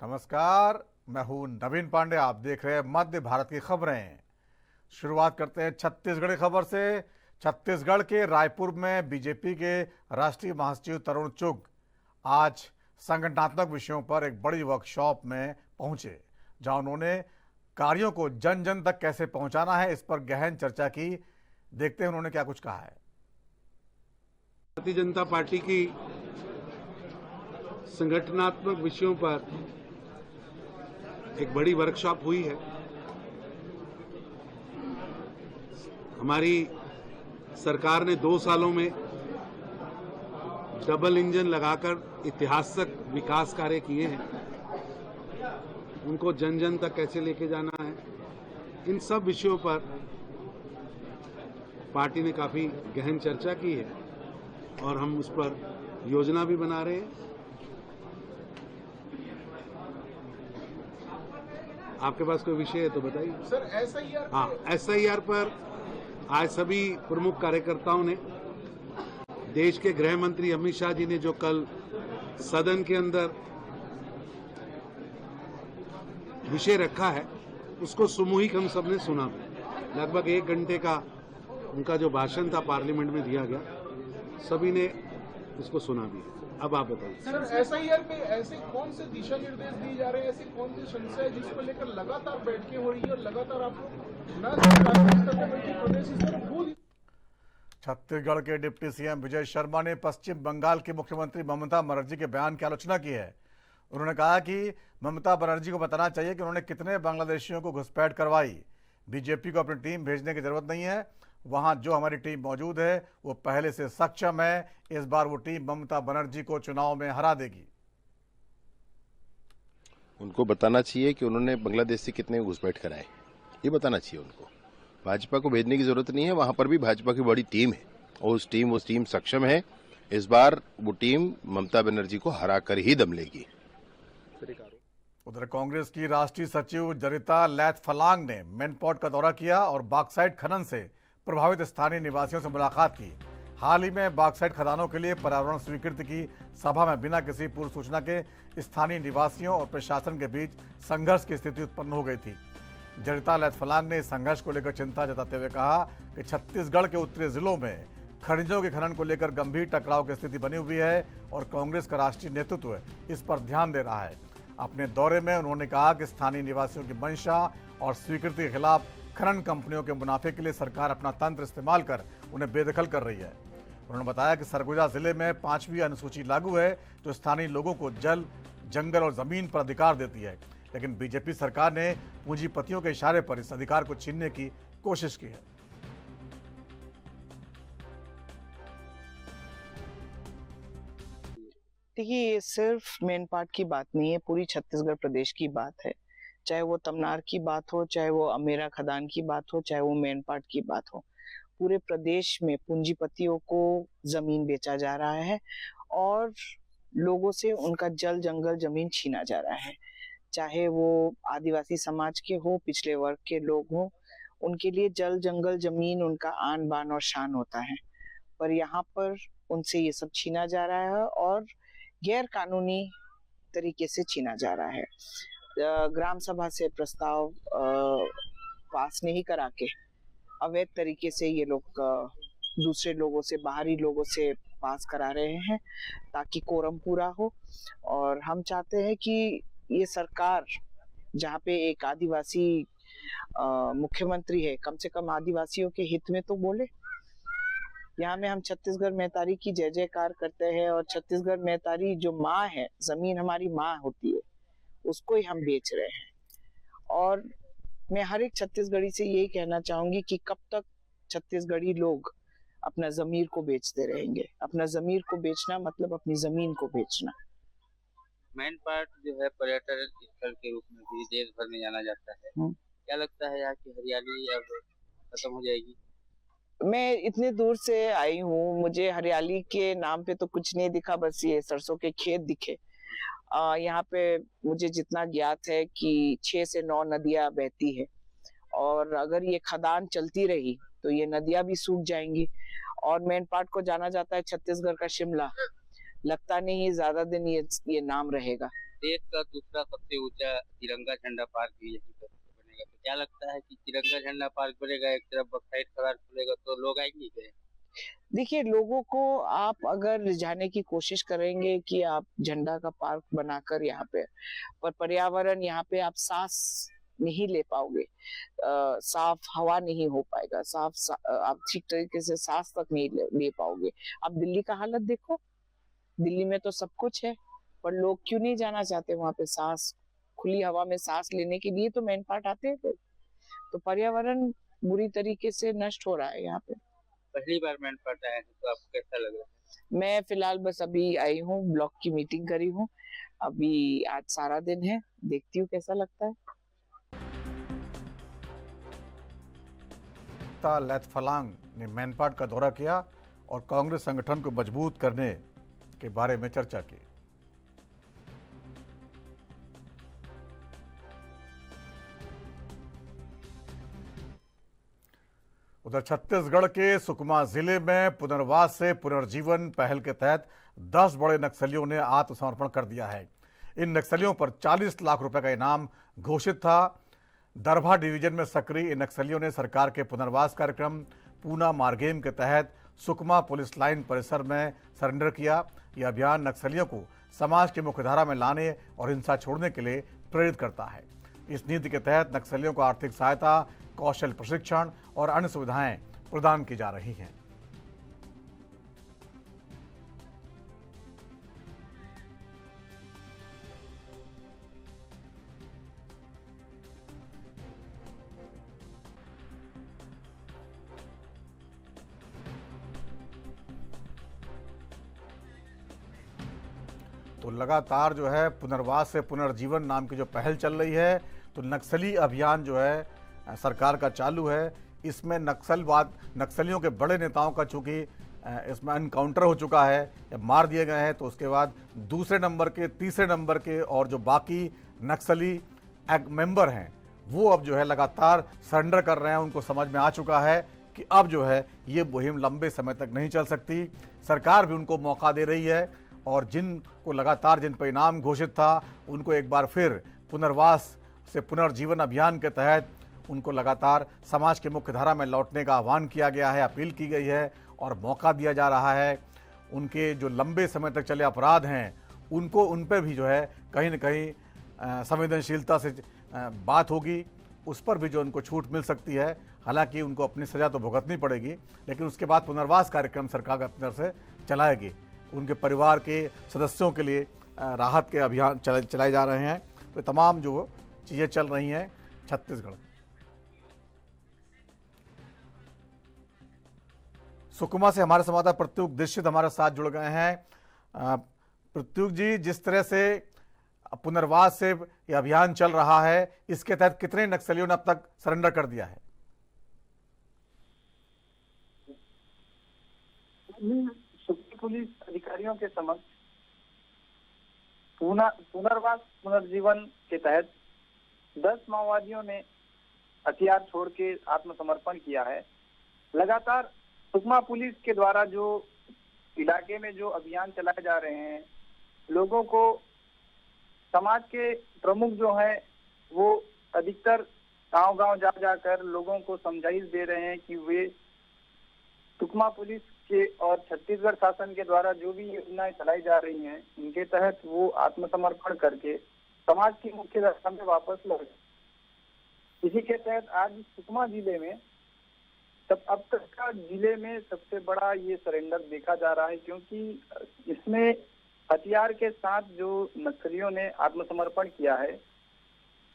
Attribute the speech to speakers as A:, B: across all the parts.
A: नमस्कार, मैं हूं नवीन पांडे। आप देख रहे हैं मध्य भारत की खबरें। शुरुआत करते हैं छत्तीसगढ़ की खबर से। छत्तीसगढ़ के रायपुर में बीजेपी के राष्ट्रीय महासचिव तरुण चुग आज संगठनात्मक विषयों पर एक बड़ी वर्कशॉप में पहुंचे, जहां उन्होंने कार्यों को जन जन तक कैसे पहुंचाना है, इस पर गहन चर्चा की। देखते हैं उन्होंने क्या कुछ कहा है।
B: भारतीय जनता पार्टी की संगठनात्मक विषयों पर एक बड़ी वर्कशॉप हुई है। हमारी सरकार ने 2 सालों में डबल इंजन लगाकर ऐतिहासिक विकास कार्य किए हैं। उनको जन जन तक कैसे लेके जाना है, इन सब विषयों पर पार्टी ने काफी गहन चर्चा की है और हम उस पर योजना भी बना रहे हैं। आपके पास कोई विषय है तो बताइए
C: सर। एसआईआर
B: एसआईआर पर आज सभी प्रमुख कार्यकर्ताओं ने, देश के गृह मंत्री अमित शाह जी ने जो कल सदन के अंदर विषय रखा है, उसको सामूहिक हम सबने सुना। लगभग 1 घंटे का उनका जो भाषण था पार्लियामेंट में दिया गया, सभी ने उसको सुना भी। अब आप बताइए
C: सर, एसआईआर पे ऐसे कौन से दिशा निर्देश दिए जा रहे हैं, ऐसी कौन सी समस्या है जिसको लेकर लगातार बैठकें हो रही है और लगातार आप लोग न सिर्फ राजनीति करते बल्कि प्रदेश स्तर पर खुद।
A: छत्तीसगढ़ के डिप्टी सीएम विजय शर्मा ने पश्चिम बंगाल की मुख्यमंत्री ममता बनर्जी के बयान की आलोचना की है। उन्होंने कहा कि ममता बनर्जी को बताना चाहिए कि उन्होंने कितने बांग्लादेशियों को घुसपैठ करवाई। बीजेपी को अपनी टीम भेजने की जरूरत नहीं है, वहां जो हमारी टीम मौजूद है वो पहले से सक्षम है। इस बार वो टीम ममता बनर्जी को चुनाव में हरा देगी।
D: उनको बताना चाहिए कि उन्होंने बांग्लादेश से कितने घुसपैठ कराए, ये बताना चाहिए उनको। भाजपा को भेजने की जरूरत नहीं है, वहां पर भी भाजपा की बड़ी टीम है और उस टीम सक्षम है। इस बार वो टीम ममता बनर्जी को हरा कर ही दम लेगी।
A: उधर कांग्रेस की राष्ट्रीय सचिव जरिता लैथफलांग ने मैनपाट का दौरा किया और बॉक्साइट खनन से प्रभावित स्थानीय निवासियों से मुलाकात की। हाल ही में बॉक्साइट खदानों के लिए पर्यावरण स्वीकृति की सभा में बिना किसी पूर्व सूचना के स्थानीय निवासियों और प्रशासन के बीच संघर्ष की स्थिति उत्पन्न हो गई थी। जरिता लैथफलांग ने संघर्ष को लेकर चिंता जताते हुए कहा कि छत्तीसगढ़ के उत्तरी जिलों में खनिजों के खनन को लेकर गंभीर टकराव की स्थिति बनी हुई है और कांग्रेस का राष्ट्रीय नेतृत्व इस पर ध्यान दे रहा है। अपने दौरे में उन्होंने कहा कि स्थानीय निवासियों की मंशा और स्वीकृति के खिलाफ खनन कंपनियों के मुनाफे के लिए सरकार अपना तंत्र इस्तेमाल कर उन्हें बेदखल कर रही है। उन्होंने बताया कि सरगुजा जिले में 5वीं अनुसूची लागू है, जो स्थानीय लोगों को जल, जंगल और जमीन पर अधिकार देती है, लेकिन बीजेपी सरकार ने पूंजीपतियों के इशारे पर इस अधिकार को छीनने की कोशिश की है।
E: देखिए, ये सिर्फ मैनपाट की बात नहीं है, पूरी छत्तीसगढ़ प्रदेश की बात है। चाहे वो तमनार की बात हो, चाहे वो अमेरा खदान की बात हो, चाहे वो मैनपाट की बात हो, पूरे प्रदेश में पूंजीपतियों को जमीन बेचा जा रहा है और लोगों से उनका जल, जंगल, जमीन छीना जा रहा है। चाहे वो आदिवासी समाज के हो, पिछड़े वर्ग के लोग हो, उनके लिए जल, जंगल, जमीन उनका आन बान और शान होता है। पर यहाँ पर उनसे ये सब छीना जा रहा है और गैर कानूनी तरीके से छीना जा रहा है। ग्राम सभा से प्रस्ताव पास नहीं करा के अवैध तरीके से ये लोग दूसरे लोगों से, बाहरी लोगों से पास करा रहे हैं ताकि कोरम पूरा हो। और हम चाहते हैं कि ये सरकार, जहाँ पे एक आदिवासी मुख्यमंत्री है, कम से कम आदिवासियों के हित में तो बोले। यहाँ में हम छत्तीसगढ़ मैतारी की जय जयकार करते हैं और छत्तीसगढ़ मैतारी जो माँ है, जमीन हमारी माँ होती है, उसको ही हम बेच रहे हैं। और मैं हर एक छत्तीसगढ़ी से यही कहना चाहूंगी कि कब तक छत्तीसगढ़ी लोग अपना जमीर को बेचते रहेंगे। अपना जमीर को बेचना मतलब अपनी जमीन को बेचना।
F: मैनपाट जो है पर्यटन स्थल के रूप में भी देश भर में जाना जाता है। क्या लगता है यहाँ की हरियाली अब खत्म हो जाएगी?
E: मैं इतने दूर से आई हूँ, मुझे हरियाली के नाम पे तो कुछ नहीं दिखा, बस ये सरसों के खेत दिखे। यहाँ पे मुझे जितना ज्ञात है कि 6 से 9 नदियां बहती है और अगर ये खदान चलती रही तो ये नदियां भी सूख जाएंगी। और मैनपाट को जाना जाता है छत्तीसगढ़ का शिमला। लगता नहीं है ज्यादा दिन ये नाम रहेगा।
F: देश का दूसरा सबसे ऊंचा तिरंगा झंडा पार्क भी यहीं पर बनेगा। तो क्या लगता है कि तिरंगा झंडा पार्क बनेगा, एक तरफ बक्साइड खदान खुलेगा, तो लोग आएंगे क्या?
E: देखिए, लोगों को आप अगर रिझाने की कोशिश करेंगे कि आप झंडा का पार्क बनाकर यहाँ पे, पर पर्यावरण यहाँ पे आप सांस नहीं ले पाओगे, साफ हवा नहीं हो पाएगा, आप ठीक तरीके से सांस तक नहीं ले पाओगे। आप दिल्ली का हालत देखो, दिल्ली में तो सब कुछ है, पर लोग क्यों नहीं जाना चाहते वहां पे? सांस, खुली हवा में सांस लेने के लिए तो मैन पार्ट आते हैं लोग। तो पर्यावरण बुरी तरीके से नष्ट हो रहा है यहाँ पे।
F: पहली बार मैंने पढ़ा है, तो आपको कैसा लग रहा है?
E: मैं फिलहाल बस अभी आई हूँ, ब्लॉक की मीटिंग करी हूँ, अभी आज सारा दिन है, देखती हूँ कैसा लगता है।
A: लैथ फलांग ने मैनपाट का दौरा किया और कांग्रेस संगठन को मजबूत करने के बारे में चर्चा की। उधर छत्तीसगढ़ के सुकमा जिले में पुनर्वास से पुनर्जीवन पहल के तहत 10 बड़े नक्सलियों ने आत्मसमर्पण कर दिया है। इन नक्सलियों पर 40 लाख रुपए का इनाम घोषित था। दरभा डिवीजन में सक्रिय इन नक्सलियों ने सरकार के पुनर्वास कार्यक्रम पूना मार्गेम के तहत सुकमा पुलिस लाइन परिसर में सरेंडर किया। यह अभियान नक्सलियों को समाज की मुख्यधारा में लाने और हिंसा छोड़ने के लिए प्रेरित करता है। इस नीति के तहत नक्सलियों को आर्थिक सहायता, कौशल प्रशिक्षण और अन्य सुविधाएं प्रदान की जा रही हैं। तो लगातार जो है पुनर्वास से पुनर्जीवन नाम की जो पहल चल रही है, तो नक्सली अभियान जो है सरकार का चालू है। इसमें नक्सलियों के बड़े नेताओं का चूंकि इसमें एनकाउंटर हो चुका है या मार दिए गए हैं, तो उसके बाद दूसरे नंबर के, तीसरे नंबर के और जो बाकी नक्सली मेंबर हैं वो अब जो है लगातार सरेंडर कर रहे हैं। उनको समझ में आ चुका है कि अब जो है ये मुहिम लंबे समय तक नहीं चल सकती। सरकार भी उनको मौका दे रही है और जिनको लगातार जिन पर इनाम घोषित था उनको एक बार फिर पुनर्वास से पुनर्जीवन अभियान के तहत उनको लगातार समाज की मुख्य धारा में लौटने का आह्वान किया गया है, अपील की गई है और मौका दिया जा रहा है। उनके जो लंबे समय तक चले अपराध हैं उनको, उन पर भी जो है कहीं न कहीं संवेदनशीलता से बात होगी, उस पर भी जो उनको छूट मिल सकती है। हालांकि उनको अपनी सज़ा तो भुगतनी पड़ेगी, लेकिन उसके बाद पुनर्वास कार्यक्रम सरकार अपनी तरफ से चलाएगी। उनके परिवार के सदस्यों के लिए राहत के अभियान चलाए जा रहे हैं। तो तमाम जो चीज़ें चल रही हैं छत्तीसगढ़। सुकमा से हमारे संवाददाता प्रत्युग दीक्षित हमारे साथ जुड़ गए हैं। प्रत्युग जी, जिस तरह से पुनर्वास से यह अभियान चल रहा है, इसके तहत कितने नक्सलियों ने अब तक सरेंडर कर दिया है?
G: पुलिस अधिकारियों के समक्ष पुनर्वास पुनर्जीवन के तहत 10 माओवादियों ने हथियार छोड़ के आत्मसमर्पण किया है। लगातार सुकमा पुलिस के द्वारा जो इलाके में जो अभियान चलाए जा रहे हैं, लोगों को, समाज के प्रमुख जो हैं वो अधिकतर गांव-गांव जा जाकर लोगों को समझाइश दे रहे हैं कि वे सुकमा पुलिस के और छत्तीसगढ़ शासन के द्वारा जो भी योजनाएं चलाई जा रही हैं उनके तहत वो आत्मसमर्पण करके समाज की मुख्य धारा में वापस लौटे। इसी के तहत आज सुकमा जिले में अब तक का जिले में सबसे बड़ा ये सरेंडर देखा जा रहा है, क्योंकि इसमें हथियार के साथ जो नक्सलियों ने आत्मसमर्पण किया है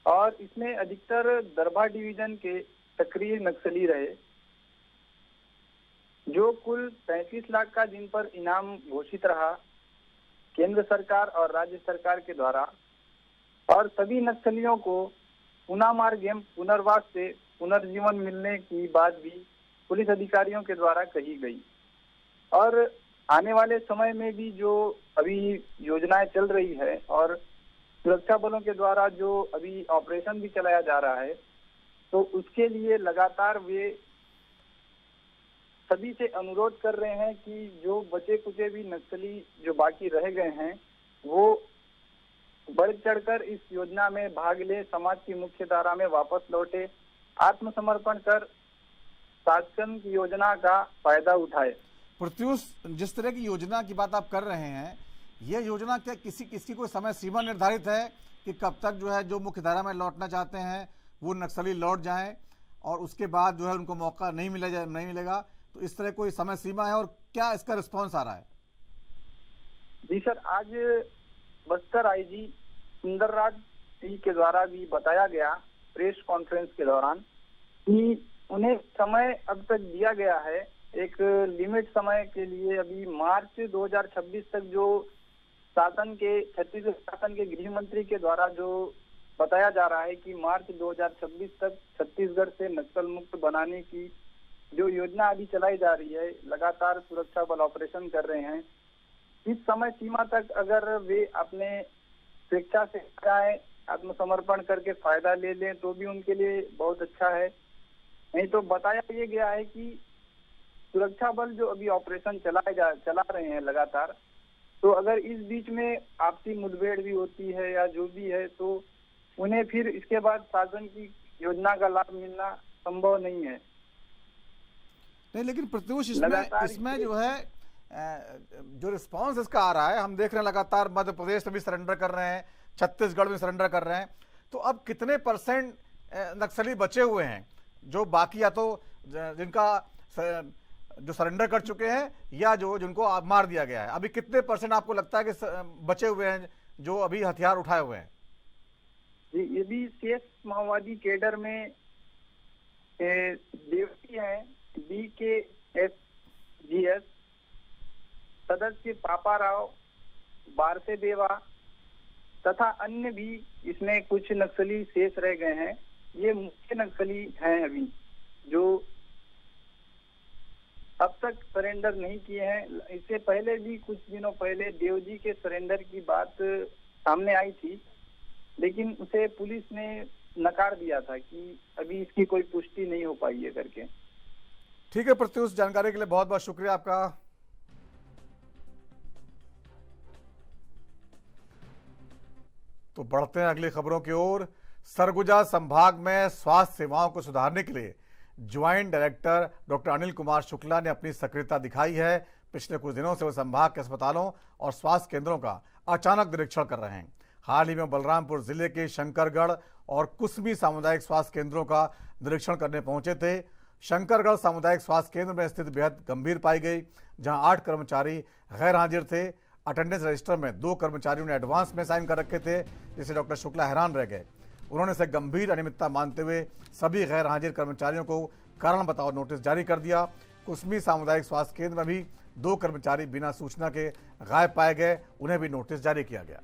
G: और इसमें अधिकतर दरभा डिवीजन के सक्रिय नक्सली रहे, जो कुल 35 लाख का जिन पर इनाम घोषित रहा केंद्र सरकार और राज्य सरकार के द्वारा, और सभी नक्सलियों को पूना मार्गेम पुनर्वास से पुनर्जीवन मिलने की बात भी पुलिस अधिकारियों के द्वारा कही गई। और आने वाले समय में भी जो अभी योजनाएं चल रही है और सुरक्षा बलों के द्वारा जो अभी ऑपरेशन भी चलाया जा रहा है, तो उसके लिए लगातार वे सभी से अनुरोध कर रहे हैं कि जो बचे कुचे भी नक्सली जो बाकी रह गए हैं वो बढ़ चढ़कर इस योजना में भाग ले, समाज की मुख्य धारा में वापस लौटे, आत्मसमर्पण कर शासन की योजना का फायदा उठाए।
A: प्रत्युष, जिस तरह की योजना की बात आप कर रहे हैं, यह योजना क्या किसी कोई समय सीमा निर्धारित है कि कब तक जो है जो मुख्य धारा में लौटना चाहते हैं वो नक्सली लौट जाएं और उसके बाद जो है उनको मौका नहीं मिलेगा? तो इस तरह कोई समय सीमा है और क्या इसका रिस्पॉन्स आ रहा है?
G: जी सर, आज बस्तर आईजी सुंदरराज सिंह के द्वारा भी बताया गया प्रेस कॉन्फ्रेंस के दौरान कि उन्हें समय अब तक दिया गया है, एक लिमिट समय के लिए। अभी मार्च 2026 तक जो छत्तीसगढ़ शासन के गृह मंत्री के द्वारा जो बताया जा रहा है कि मार्च 2026 तक छत्तीसगढ़ से नक्सल मुक्त बनाने की जो योजना अभी चलाई जा रही है, लगातार सुरक्षा बल ऑपरेशन कर रहे हैं। इस समय सीमा तक अगर वे अपने स्वेच्छा से जाए, आत्मसमर्पण करके फायदा ले लें तो भी उनके लिए बहुत अच्छा है। नहीं तो बताया ये गया है कि सुरक्षा बल जो अभी ऑपरेशन चला रहे हैं लगातार, तो अगर इस बीच में आपसी मुठभेड़ भी होती है या जो भी है तो उन्हें फिर इसके बाद शासन की योजना का लाभ मिलना संभव नहीं है।
A: नहीं, लेकिन प्रत्युष इसमें जो है जो रिस्पांस इसका आ रहा है, हम देख रहे हैं लगातार मध्य प्रदेश में भी सरेंडर कर रहे हैं, छत्तीसगढ़ में सरेंडर कर रहे हैं, तो अब कितने परसेंट नक्सली बचे हुए हैं जो बाकी या तो जिनका जो सरेंडर कर चुके हैं या जिनको मार दिया गया है? अभी कितने परसेंट आपको लगता है कि बचे हुए हैं जो अभी हथियार उठाए हुए हैं?
G: जी, यदि शेष माओवादी केडर में देवती है, BKSGS सदस्य पापा राव, बारसे देवा तथा अन्य भी इसमें कुछ नक्सली शेष रह गए हैं। ये मुख्य नक्सली हैं अभी जो अब तक सरेंडर नहीं किए हैं। इससे पहले भी कुछ दिनों पहले देवजी के सरेंडर की बात सामने आई थी, लेकिन उसे पुलिस ने नकार दिया था कि अभी इसकी कोई पुष्टि नहीं हो पाई है करके।
A: ठीक है प्रत्युष, जानकारी के लिए बहुत बहुत शुक्रिया आपका। तो बढ़ते हैं अगली खबरों की ओर। सरगुजा संभाग में स्वास्थ्य सेवाओं को सुधारने के लिए joint director doctor Anil Kumar Shukla ने अपनी सक्रियता दिखाई है। पिछले कुछ दिनों से वो संभाग के अस्पतालों और स्वास्थ्य केंद्रों का अचानक निरीक्षण कर रहे हैं। हाल ही में बलरामपुर जिले के शंकरगढ़ और कुसमी सामुदायिक स्वास्थ्य केंद्रों का निरीक्षण करने पहुंचे थे। शंकरगढ़ सामुदायिक स्वास्थ्य केंद्र में स्थिति बेहद गंभीर पाई गई, जहां 8 कर्मचारी गैर हाजिर थे। अटेंडेंस रजिस्टर में 2 कर्मचारियों ने एडवांस में साइन कर रखे थे, जिससे डॉक्टर शुक्ला हैरान रह गए। उन्होंने इसे गंभीर अनियमितता मानते हुए सभी गैर हाजिर कर्मचारियों को कारण बताओ नोटिस जारी कर दिया। कुसमी सामुदायिक स्वास्थ्य केंद्र में भी 2 कर्मचारी बिना सूचना के गायब पाए गए, उन्हें भी नोटिस जारी किया गया।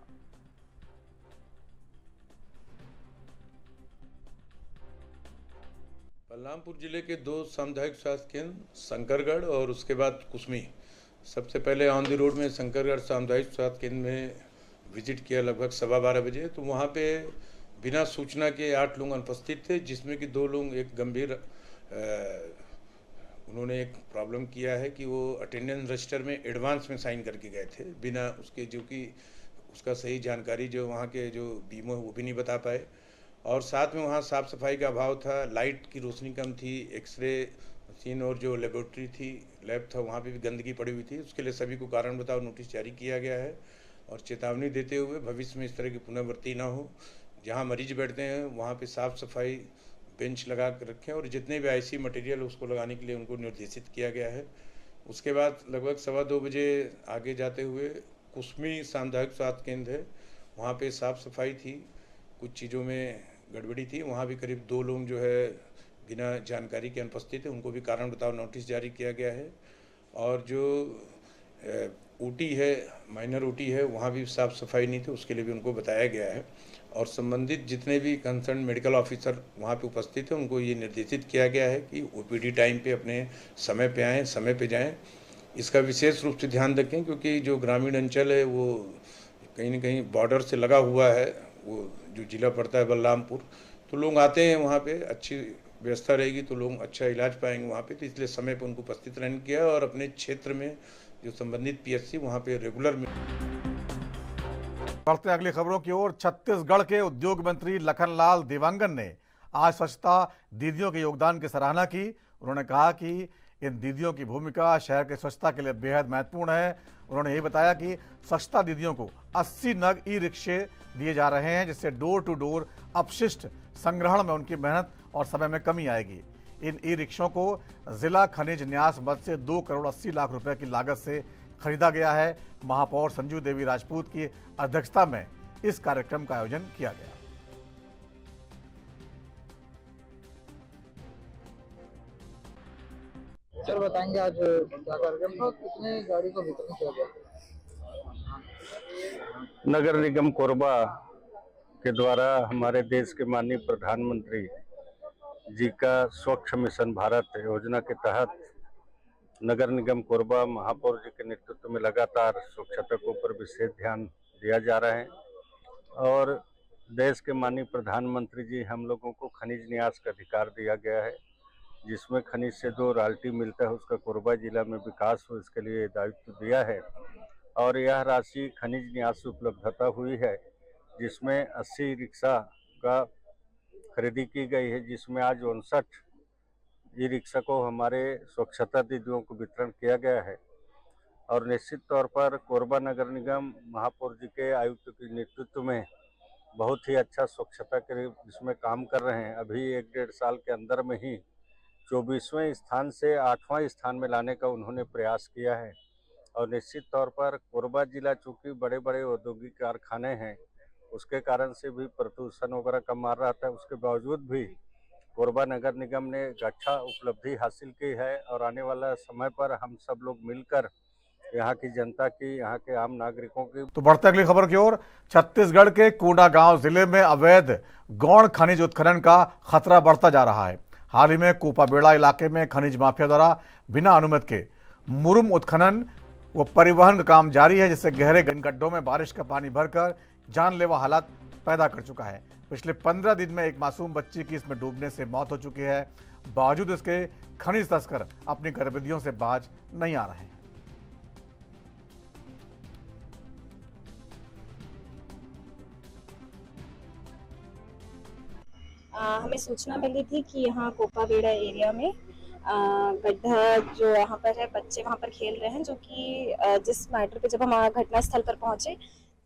H: बलरामपुर जिले के 2 सामुदायिक स्वास्थ्य केंद्र, शंकरगढ़ और उसके बाद कुसमी। सबसे पहले ऑन द रोड में शंकरगढ़ सामुदायिक स्वास्थ्य केंद्र में विजिट किया लगभग 12:15 बजे। तो वहाँ पे बिना सूचना के 8 लोग अनुपस्थित थे, जिसमें कि 2 लोग एक गंभीर उन्होंने एक प्रॉब्लम किया है कि वो अटेंडेंस रजिस्टर में एडवांस में साइन करके गए थे बिना उसके, जो कि उसका सही जानकारी जो वहाँ के जो बीमो है वो भी नहीं बता पाए। और साथ में वहाँ साफ़ सफाई का अभाव था, लाइट की रोशनी कम थी, एक्सरे मशीन और जो लेबोरेटरी थी, लैब था, वहाँ पे भी गंदगी पड़ी हुई थी। उसके लिए सभी को कारण बताओ नोटिस जारी किया गया है और चेतावनी देते हुए भविष्य में इस तरह की पुनरावृत्ति ना हो। जहाँ मरीज बैठते हैं वहाँ पे साफ़ सफाई बेंच लगा कर रखें और जितने भी आईसी मटेरियल उसको लगाने के लिए उनको निर्देशित किया गया है। उसके बाद लगभग 2:15 बजे आगे जाते हुए कुसमी सामुदायिक स्वास्थ्य केंद्र है, वहाँ पे साफ़ सफाई थी, कुछ चीज़ों में गड़बड़ी थी। वहाँ भी करीब 2 लोग जो है बिना जानकारी के अनुपस्थित है, उनको भी कारण बताओ नोटिस जारी किया गया है। और जो ओटी है, माइनर ओटी है, वहाँ भी साफ़ सफाई नहीं थी, उसके लिए भी उनको बताया गया है। और संबंधित जितने भी कंसर्न मेडिकल ऑफिसर वहाँ पे उपस्थित हैं उनको ये निर्देशित किया गया है कि ओपीडी टाइम पे अपने समय पे आएँ, समय पे जाएं। इसका विशेष रूप से ध्यान रखें क्योंकि जो ग्रामीण अंचल है वो कहीं न कहीं बॉर्डर से लगा हुआ है, वो जो जिला पड़ता है बलरामपुर, तो लोग आते हैं वहाँ पे, अच्छी व्यवस्था रहेगी तो लोग अच्छा इलाज पाएंगे वहाँ पे। तो इसलिए समय पर उनको उपस्थित रहने किया और अपने क्षेत्र में जो संबंधित पीएचसी वहाँ पे रेगुलर
A: बढ़ते हैं अगली खबरों की ओर। छत्तीसगढ़ के उद्योग मंत्री लखनलाल देवांगन ने आज स्वच्छता दीदियों के योगदान की सराहना की। उन्होंने कहा कि इन दीदियों की भूमिका शहर की स्वच्छता के लिए बेहद महत्वपूर्ण है। उन्होंने यही बताया कि स्वच्छता दीदियों को 80 नग ई रिक्शे दिए जा रहे हैं, जिससे डोर टू डोर अपशिष्ट संग्रहण में उनकी मेहनत और समय में कमी आएगी। इन ई रिक्शों को जिला खनिज न्यास मद से 2 करोड़ 80 लाख रुपए की लागत से खरीदा गया है। महापौर संजू देवी राजपूत की अध्यक्षता में इस कार्यक्रम का आयोजन किया गया।
I: सर बताएंगे आज क्या कार्यक्रम था, कितने गाड़ी का वितरण किया गया?
J: नगर निगम कोरबा के द्वारा हमारे देश के माननीय प्रधानमंत्री जी का स्वच्छ मिशन भारत योजना के तहत नगर निगम कोरबा महापौर जी के नेतृत्व में लगातार स्वच्छता के ऊपर विशेष ध्यान दिया जा रहा है। और देश के माननीय प्रधानमंत्री जी हम लोगों को खनिज न्यास का अधिकार दिया गया है, जिसमें खनिज से जो रॉयल्टी मिलता है उसका कोरबा जिला में विकास हो, इसके लिए दायित्व दिया है। और यह राशि खनिज न्यास से उपलब्धता हुई है, जिसमें 80 रिक्शा का खरीदी की गई है, जिसमें आज 59 ई रिक्शा को हमारे स्वच्छता दीदियों को वितरण किया गया है। और निश्चित तौर पर कोरबा नगर निगम महापौर जी के आयुक्त के नेतृत्व में बहुत ही अच्छा स्वच्छता के इसमें काम कर रहे हैं। अभी 1-1.5 साल के अंदर में ही 24वें स्थान से 8वां स्थान में लाने का उन्होंने प्रयास किया है। और निश्चित तौर पर कोरबा जिला चूँकि बड़े बड़े औद्योगिक कारखाने हैं, उसके कारण से भी प्रदूषण वगैरह कम आ रहा था, उसके बावजूद भी कोरबा नगर निगम ने एक अच्छा उपलब्धि हासिल की है। और आने वाला समय पर हम सब लोग मिलकर यहाँ की जनता की, यहाँ के आम नागरिकों की।
A: तो बढ़ते अगली खबर की ओर। छत्तीसगढ़ के कोंडागांव जिले में अवैध गौण खनिज उत्खनन का खतरा बढ़ता जा रहा है। हाल ही में कोपाबेड़ा इलाके में खनिज माफिया द्वारा बिना अनुमति के मुरुम उत्खनन व परिवहन का काम जारी है, जिससे गहरे गड्ढों में बारिश का पानी भरकर जानलेवा हालात पैदा कर चुका है। पिछले 15 दिन में एक मासूम बच्ची की इसमें डूबने से मौत हो चुकी है। बावजूद इसके खनिज तस्कर अपनी गतिविधियों से बाज नहीं आ रहे हैं।
K: हमें सूचना मिली थी कि यहाँ कोपाबेड़ा एरिया में गड्ढा जो यहाँ पर है, बच्चे वहाँ पर खेल रहे हैं, जो कि जिस मैटर पे जब हम घटनास्थल पर पहुंचे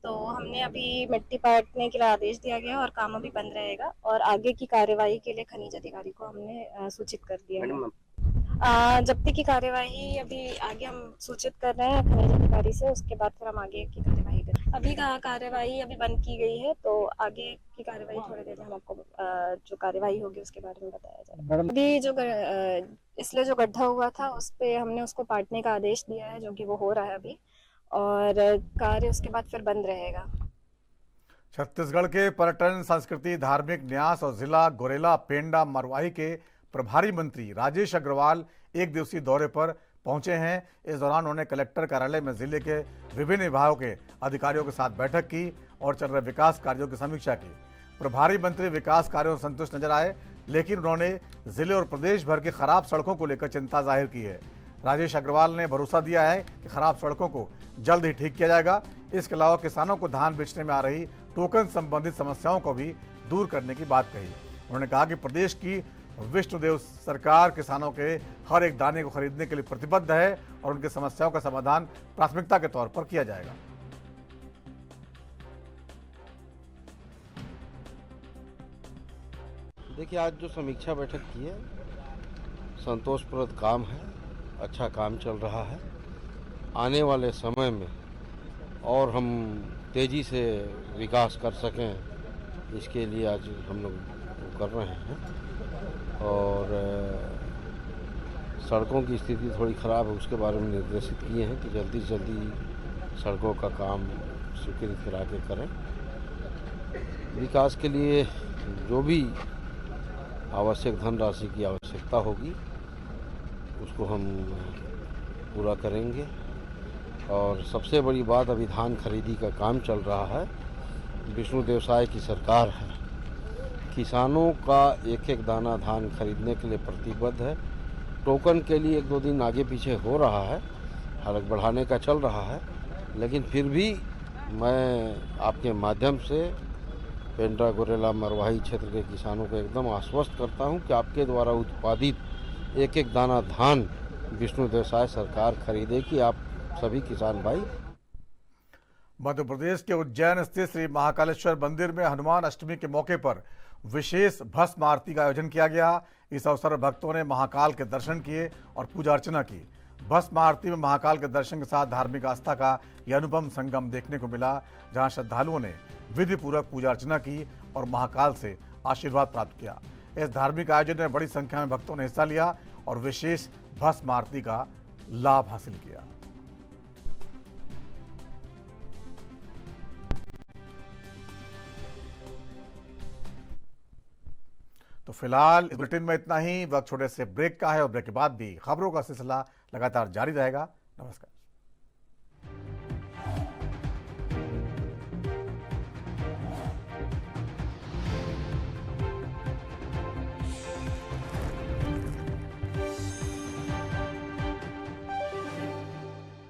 K: तो हमने अभी मिट्टी पाटने के लिए आदेश दिया गया और काम अभी बंद रहेगा। और आगे की कार्यवाही के लिए खनिज अधिकारी को हमने सूचित कर दिया है। जब्ती की कार्यवाही अभी आगे हम सूचित कर रहे हैं खनिज अधिकारी से, उसके बाद फिर हम आगे की कार्यवाही करें। अभी का कार्यवाही अभी बंद की गई है, तो आगे की कार्यवाही थोड़ी देर में हम आपको जो कार्यवाही होगी उसके बारे में बताया जाएगा। अभी जो इसलिए जो गड्ढा हुआ था उस पे हमने उसको पाटने का आदेश दिया है, जो कि वो हो रहा है अभी, और कार्य उसके बाद फिर बंद रहेगा।
A: छत्तीसगढ़ के पर्यटन, संस्कृति, धार्मिक न्यास और जिला गोरेला पेंडा मरवाही के प्रभारी मंत्री राजेश अग्रवाल एक दिवसीय दौरे पर पहुंचे हैं। इस दौरान उन्होंने कलेक्टर कार्यालय में जिले के विभिन्न विभागों के अधिकारियों के साथ बैठक की और चल रहे विकास कार्यों की समीक्षा की। प्रभारी मंत्री विकास कार्यों से संतुष्ट नजर आए, लेकिन उन्होंने जिले और प्रदेश भर की खराब सड़कों को लेकर चिंता जाहिर की है। राजेश अग्रवाल ने भरोसा दिया है कि खराब सड़कों को जल्द ही ठीक किया जाएगा। इसके अलावा किसानों को धान बेचने में आ रही टोकन संबंधित समस्याओं को भी दूर करने की बात कही। उन्होंने कहा कि प्रदेश की विष्णुदेव सरकार किसानों के हर एक दाने को खरीदने के लिए प्रतिबद्ध है और उनकी समस्याओं का समाधान प्राथमिकता के तौर पर किया जाएगा।
L: देखिए, आज जो समीक्षा बैठक की है, संतोषप्रद काम है, अच्छा काम चल रहा है। आने वाले समय में और हम तेज़ी से विकास कर सकें, इसके लिए आज हम लोग कर रहे हैं। और सड़कों की स्थिति थोड़ी ख़राब है, उसके बारे में निर्देशित किए हैं कि जल्दी से जल्दी सड़कों का काम स्वीकृत करा के करें। विकास के लिए जो भी आवश्यक धनराशि की आवश्यकता होगी उसको हम पूरा करेंगे। और सबसे बड़ी बात, अभी धान खरीदी का काम चल रहा है। विष्णुदेव साय की सरकार है, किसानों का एक एक दाना धान खरीदने के लिए प्रतिबद्ध है। टोकन के लिए 1-2 दिन आगे पीछे हो रहा है, हालांकि बढ़ाने का चल रहा है, लेकिन फिर भी मैं आपके माध्यम से पेंड्रा गोरेला मरवाही क्षेत्र के किसानों को एकदम आश्वस्त करता हूं कि आपके द्वारा उत्पादित एक एक दाना धान विष्णु देसाई सरकार खरीदेगी। आप सभी किसान भाई।
A: मध्य प्रदेश के उज्जैन स्थित श्री महाकालेश्वर मंदिर में हनुमान अष्टमी के मौके पर विशेष भस्म आरती का आयोजन किया गया। इस अवसर पर भक्तों ने महाकाल के दर्शन किए और पूजा अर्चना की। भस्म आरती में महाकाल के दर्शन के साथ धार्मिक आस्था का यह अनुपम संगम देखने को मिला, जहां श्रद्धालुओं ने विधि पूर्वक पूजा अर्चना की और महाकाल से आशीर्वाद प्राप्त किया। इस धार्मिक आयोजन में बड़ी संख्या में भक्तों ने हिस्सा लिया और विशेष भस्म आरती का लाभ हासिल किया। तो फिलहाल इस बुलेटिन में इतना ही। वक्त छोटे से ब्रेक का है और ब्रेक के बाद भी खबरों का सिलसिला लगातार जारी रहेगा। नमस्कार।